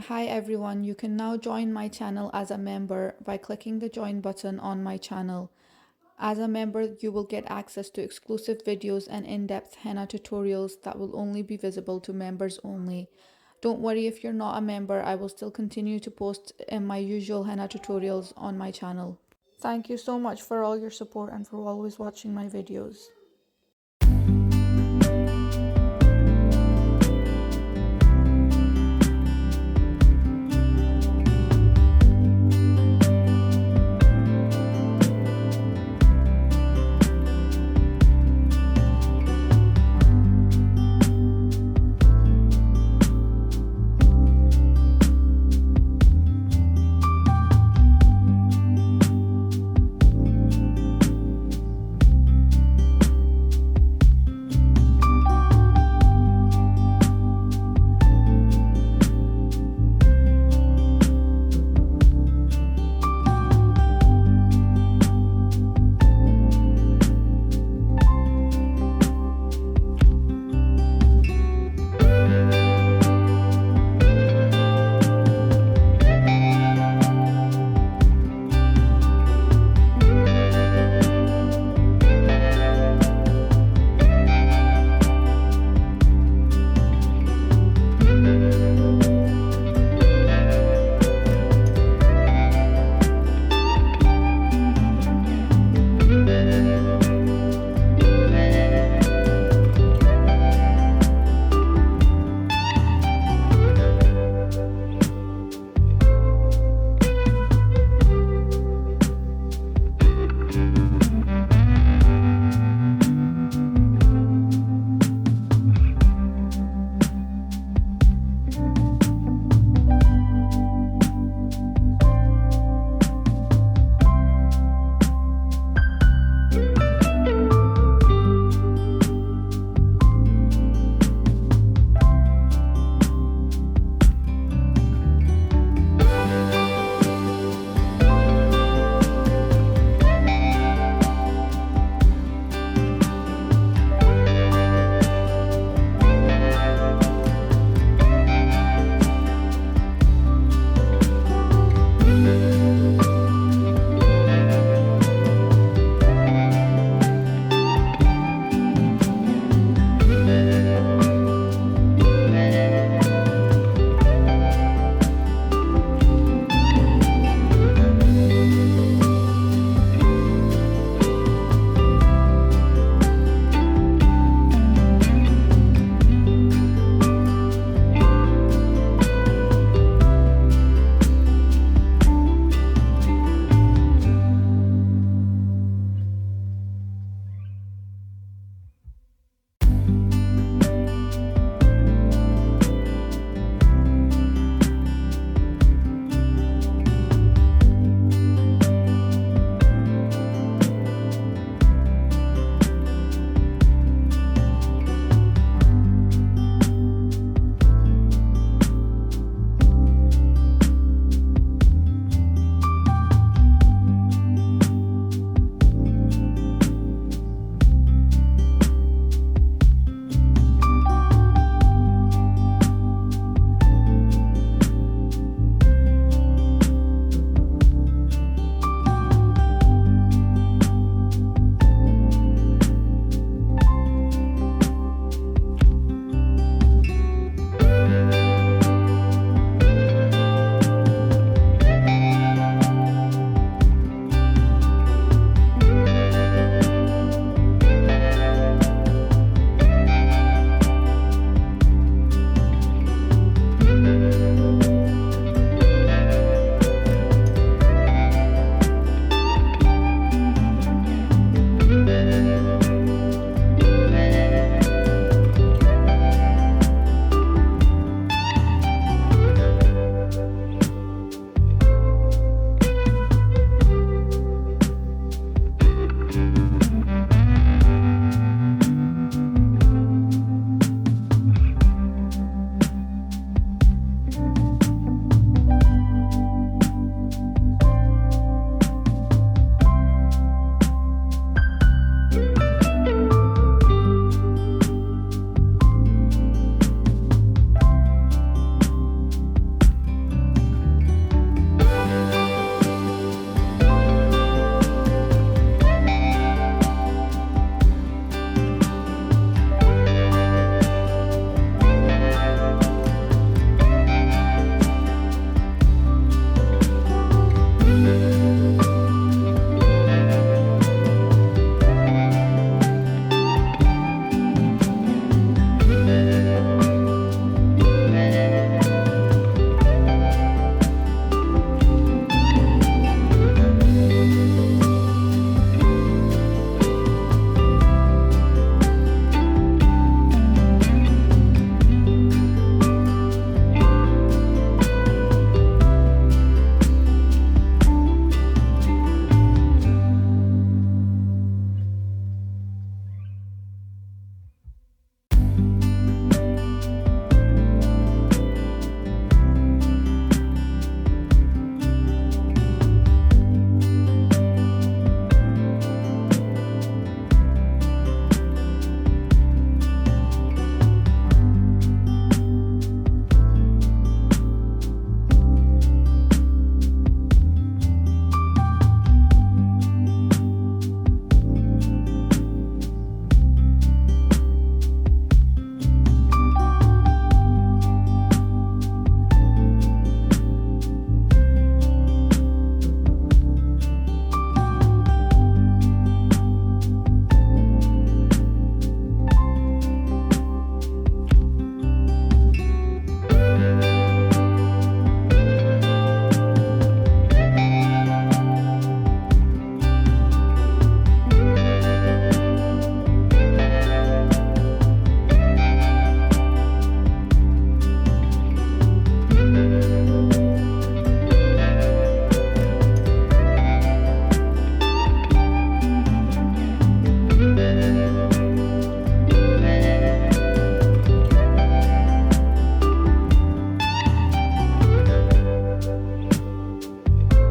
Hi everyone, you can now join my channel as a member by clicking the join button on my channel. As a member, you will get access to exclusive videos and in-depth henna tutorials that will only be visible to members only. Don't worry if you're not a member, I will still continue to post my usual henna tutorials on my channel. Thank you so much for all your support and for always watching my videos.